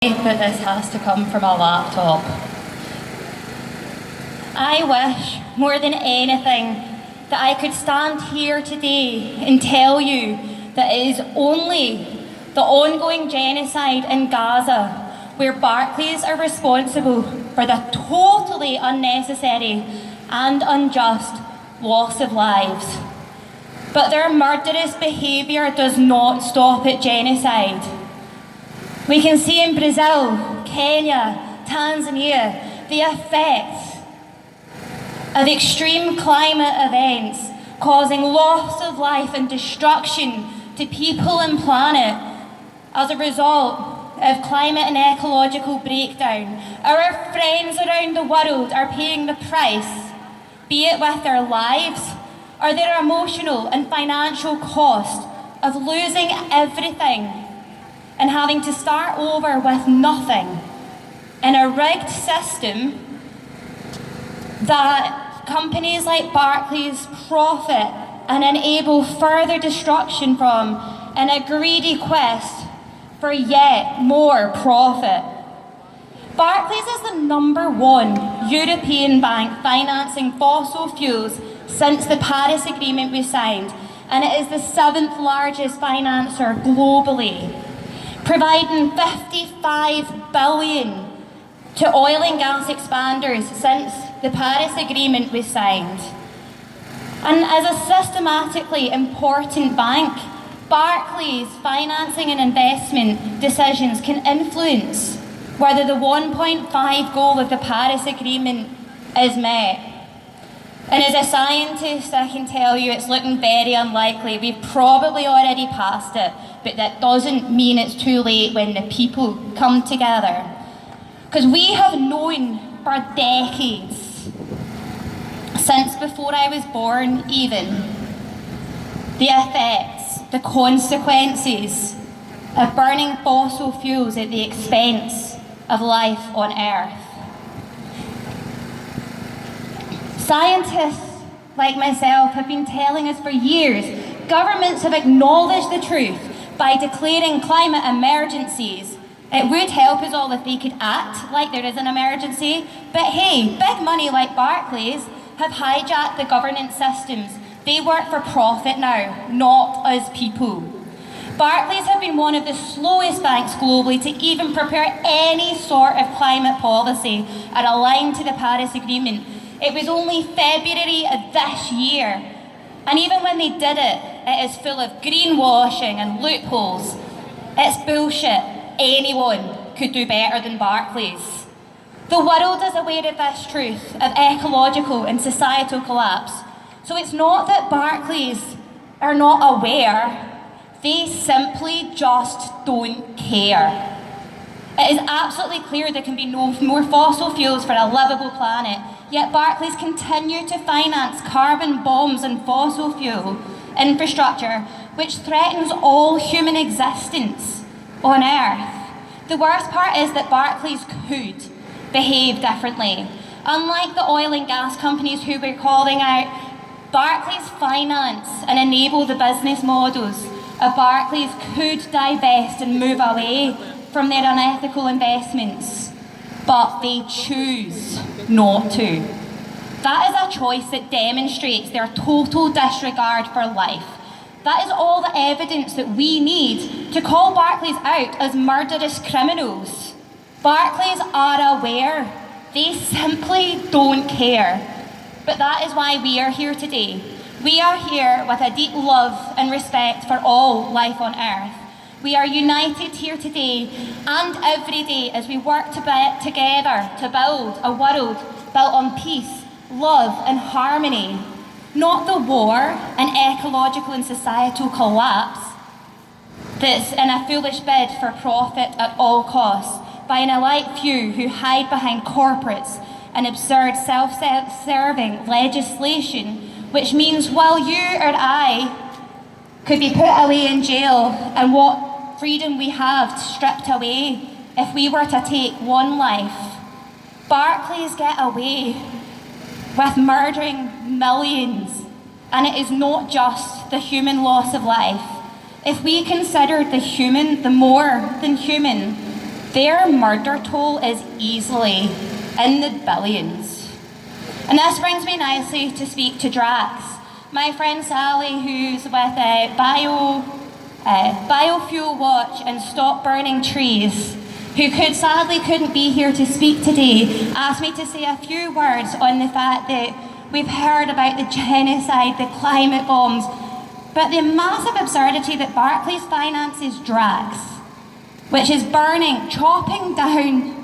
that this has to come from a laptop. I wish, more than anything, that I could stand here today and tell you that it is only the ongoing genocide in Gaza where Barclays are responsible for the totally unnecessary and unjust loss of lives. But their murderous behaviour does not stop at genocide. We can see in Brazil, Kenya, Tanzania, the effects of extreme climate events causing loss of life and destruction to people and planet as a result of climate and ecological breakdown. Our friends around the world are paying the price, be it with their lives or their emotional and financial cost of losing everything and having to start over with nothing in a rigged system that companies like Barclays profit and enable further destruction from in a greedy quest for yet more profit. Barclays is the #1 European bank financing fossil fuels since the Paris Agreement was signed, and it is the 7th largest financer globally, providing $55 billion to oil and gas expanders since the Paris Agreement was signed. And as a systematically important bank, Barclays' financing and investment decisions can influence whether the 1.5 goal of the Paris Agreement is met. And as a scientist, I can tell you it's looking very unlikely. We've probably already passed it, but that doesn't mean it's too late when the people come together. Because we have known for decades, since before I was born even, the effects, the consequences of burning fossil fuels at the expense of life on Earth. Scientists like myself have been telling us for years, governments have acknowledged the truth by declaring climate emergencies. It would help us all if they could act like there is an emergency, but hey, big money like Barclays have hijacked the governance systems. They work for profit now, not as people. Barclays have been one of the slowest banks globally to even prepare any sort of climate policy or align to the Paris Agreement. It was only February of this year, and even when they did it, it is full of greenwashing and loopholes. It's bullshit. Anyone could do better than Barclays. The world is aware of this truth of ecological and societal collapse. So it's not that Barclays are not aware, they simply just don't care. It is absolutely clear there can be no more fossil fuels for a livable planet, yet Barclays continue to finance carbon bombs and fossil fuel infrastructure which threatens all human existence on Earth. The worst part is that Barclays could behave differently. Unlike the oil and gas companies who we're calling out, Barclays finance and enable the business models of Barclays could divest and move away from their unethical investments, but they choose not to. That is a choice that demonstrates their total disregard for life. That is all the evidence that we need to call Barclays out as murderous criminals. Barclays are aware. They simply don't care. But that is why we are here today. We are here with a deep love and respect for all life on Earth. We are united here today and every day as we work together to build a world built on peace, love and harmony, not the war and ecological and societal collapse that's in a foolish bid for profit at all costs by an elite few who hide behind corporates and absurd self-serving legislation, which means while you or I could be put away in jail and what freedom we have stripped away if we were to take one life, Barclays get away with murdering millions, and it is not just the human loss of life. If we considered the human, the more than human, their murder toll is easily in the billions. And this brings me nicely to speak to Drax, my friend Sally, who's with Biofuel Watch and Stop Burning Trees, who sadly couldn't be here to speak today, asked me to say a few words on the fact that we've heard about the genocide, the climate bombs, but the massive absurdity that Barclays finances Drax, which is chopping down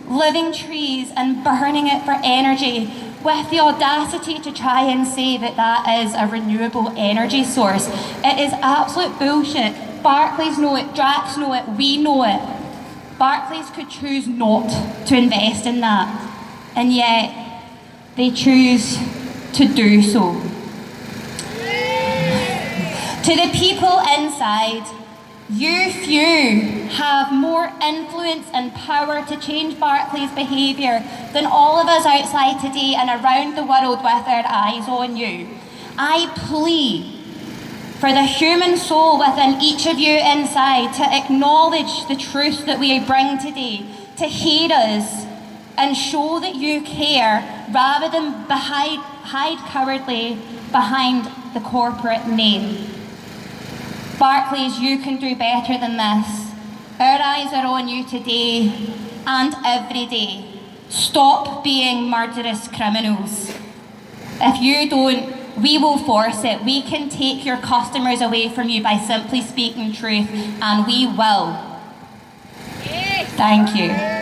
living trees and burning it for energy, with the audacity to try and say that that is a renewable energy source. It is absolute bullshit. Barclays know it, Drax know it, we know it. Barclays could choose not to invest in that, and yet they choose to do so. To the people inside, you few have more influence and power to change Barclays' behaviour than all of us outside today and around the world with our eyes on you. I plead for the human soul within each of you inside to acknowledge the truth that we bring today, to hear us and show that you care rather than hide cowardly behind the corporate name. Barclays, you can do better than this. Our eyes are on you today and every day. Stop being murderous criminals. If you don't, we will force it. We can take your customers away from you by simply speaking truth, and we will. Thank you.